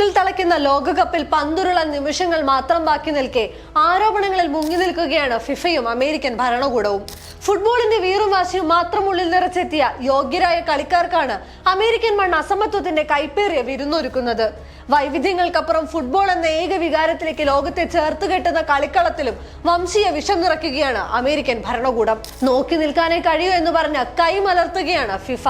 ചുട്ടിൽ തിളയ്ക്കുന്ന ലോകകപ്പിൽ പന്തുരുളൻ നിമിഷങ്ങൾ മാത്രം ബാക്കി നിൽക്കെ ആരോപണങ്ങളിൽ മുങ്ങി നിൽക്കുകയാണ് ഫിഫയും അമേരിക്കൻ ഭരണകൂടവും. ഫുട്ബോളിന്റെ വീറും വാശിയും മാത്രം ഉള്ളിൽ നിറച്ചെത്തിയ യോഗ്യരായ കളിക്കാർക്കാണ് അമേരിക്കൻ മണ്ണ് അസമത്വത്തിന്റെ കൈപ്പേറിയ വിരുന്നൊരുക്കുന്നത്. വൈവിധ്യങ്ങൾക്കപ്പുറം ഫുട്ബോൾ എന്ന ഏക വികാരത്തിലേക്ക് ലോകത്തെ ചേർത്ത് കെട്ടുന്ന കളിക്കളത്തിലും വംശീയ വിഷം നിറയ്ക്കുകയാണ് അമേരിക്കൻ ഭരണകൂടം. നോക്കി നിൽക്കാനേ കഴിയൂ എന്ന് പറഞ്ഞ് കൈമലർത്തുകയാണ് ഫിഫ.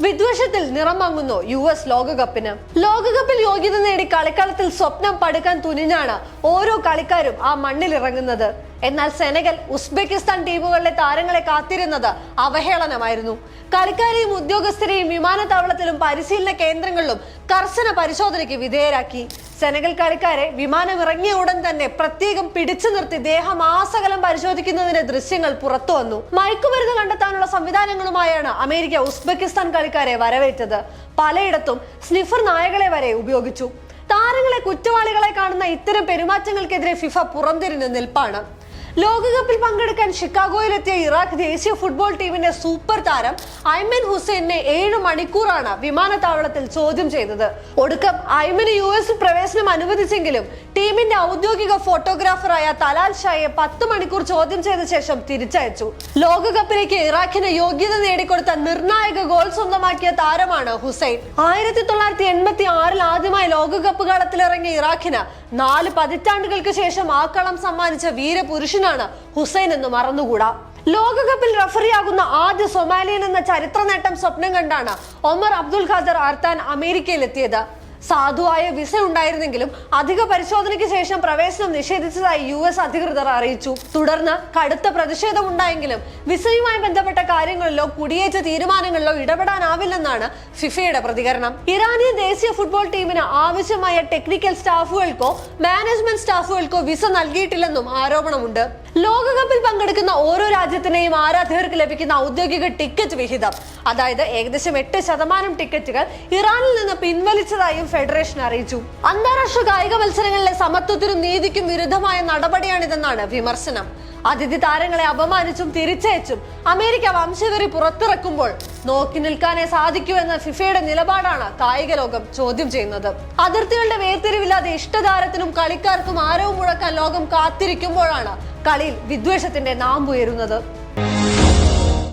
വിദ്വേഷത്തിൽ നിറം മങ്ങുന്നു US ലോകകപ്പിന്. ലോകകപ്പിൽ യോഗ്യത നേടി കളിക്കളത്തിൽ സ്വപ്നം പടുക്കാൻ തുനിഞ്ഞാണ് ഓരോ കളിക്കാരും ആ മണ്ണിലിറങ്ങുന്നത്. എന്നാൽ സെനഗൽ, ഉസ്ബെക്കിസ്ഥാൻ ടീമുകളിലെ താരങ്ങളെ കാത്തിരുന്നത് അവഹേളനമായിരുന്നു. കളിക്കാരെയും ഉദ്യോഗസ്ഥരെയും വിമാനത്താവളത്തിലും പരിശീലന കേന്ദ്രങ്ങളിലും കർശന പരിശോധനയ്ക്ക് വിധേയരാക്കി. സെനഗൽ കളിക്കാരെ വിമാനം ഇറങ്ങിയ ഉടൻ തന്നെ പ്രത്യേകം പിടിച്ചു നിർത്തി ദേഹമാസകലം പരിശോധിക്കുന്നതിന്റെ ദൃശ്യങ്ങൾ പുറത്തു വന്നു. മയക്കുമരുന്ന് കണ്ടെത്താനുള്ള സംവിധാനങ്ങളുമായാണ് അമേരിക്ക ഉസ്ബെക്കിസ്ഥാൻ കളിക്കാരെ വരവേറ്റത്. പലയിടത്തും സ്നിഫർ നായകളെ വരെ ഉപയോഗിച്ചു. താരങ്ങളെ കുറ്റവാളികളെ കാണുന്ന ഇത്തരം പെരുമാറ്റങ്ങൾക്കെതിരെ ഫിഫ പുറംതിരിഞ്ഞ് നിൽപ്പാണ്. ലോകകപ്പിൽ പങ്കെടുക്കാൻ ഷിക്കാഗോയിലെത്തിയ ഇറാഖ് ദേശീയ ഫുട്ബോൾ ടീമിന്റെ സൂപ്പർ താരം ഐമൻ ഹുസൈനെ 7 മണിക്കൂറാണ് വിമാനത്താവളത്തിൽ ചോദ്യം ചെയ്തത്. ഒടുക്കം ഐമന് US പ്രവേശനം അനുവദിച്ചെങ്കിലും ടീമിന്റെ ഔദ്യോഗിക ഫോട്ടോഗ്രാഫറായ തലാൽ ഷായെ 10 മണിക്കൂർ ചോദ്യം ചെയ്ത ശേഷം തിരിച്ചയച്ചു. ലോകകപ്പിലേക്ക് ഇറാഖിന് യോഗ്യത നേടിക്കൊടുത്ത നിർണായക ഗോൾ സ്വന്തമാക്കിയ താരമാണ് ഹുസൈൻ. 1986 ആദ്യമായി ലോകകപ്പ് കളത്തിലിറങ്ങിയ ഇറാഖിന് 4 പതിറ്റാണ്ടുകൾക്ക് ശേഷം ആ കളം സമ്മാനിച്ച വീരപുരുഷനാണ് ഹുസൈൻ എന്ന് മറന്നുകൂടാ. ലോകകപ്പിൽ റഫറിയാകുന്ന ആദ്യ സൊമാലിയൻ എന്ന ചരിത്ര നേട്ടം സ്വപ്നം കണ്ടാണ് ഒമർ അബ്ദുൽ ഖാദർ അർത്താൻ അമേരിക്കയിലെത്തിയത്. സാധുവായ വിസ ഉണ്ടായിരുന്നെങ്കിലും അധിക പരിശോധനയ്ക്ക് ശേഷം പ്രവേശനം നിഷേധിച്ചതായി US അധികൃതർ അറിയിച്ചു. തുടർന്ന് കടുത്ത പ്രതിഷേധം ഉണ്ടായെങ്കിലും വിസയുമായി ബന്ധപ്പെട്ട കാര്യങ്ങളിലോ കുടിയേറ്റ തീരുമാനങ്ങളിലോ ഇടപെടാനാവില്ലെന്നാണ് ഫിഫയുടെ പ്രതികരണം. ഇറാനിയൻ ദേശീയ ഫുട്ബോൾ ടീമിന് ആവശ്യമായ ടെക്നിക്കൽ സ്റ്റാഫുകൾക്കോ മാനേജ്മെന്റ് സ്റ്റാഫുകൾക്കോ വിസ നൽകിയിട്ടില്ലെന്നും ആരോപണമുണ്ട്. ലോകകപ്പിൽ പങ്കെടുക്കുന്ന ഓരോ രാജ്യത്തിനെയും ആരാധകർക്ക് ലഭിക്കുന്ന ഔദ്യോഗിക ടിക്കറ്റ് വിഹിതം, അതായത് ഏകദേശം 8% ടിക്കറ്റുകൾ ഇറാനിൽ നിന്ന് പിൻവലിച്ചതായും ഫെഡറേഷൻ അറിയിച്ചു. അന്താരാഷ്ട്ര കായിക മത്സരങ്ങളിലെ സമത്വത്തിനും നീതിക്കും വിരുദ്ധമായ നടപടിയാണിതെന്നാണ് വിമർശനം. അതിഥി താരങ്ങളെ അപമാനിച്ചും തിരിച്ചയച്ചും അമേരിക്ക വംശവെറി പുറത്തിറക്കുമ്പോൾ നോക്കി നിൽക്കാനേ സാധിക്കൂ എന്ന ഫിഫയുടെ നിലപാടാണ് കായിക ലോകം ചോദ്യം ചെയ്യുന്നത്. അതിർത്തികളുടെ വേർതിരിവില്ലാതെ ഇഷ്ടതാരത്തിനും കളിക്കാർക്കും ആരവം മുഴക്കാൻ ലോകം കാത്തിരിക്കുമ്പോഴാണ് കളിയിൽ വിദ്വേഷത്തിന്റെ നാമ്പുയരുന്നത്.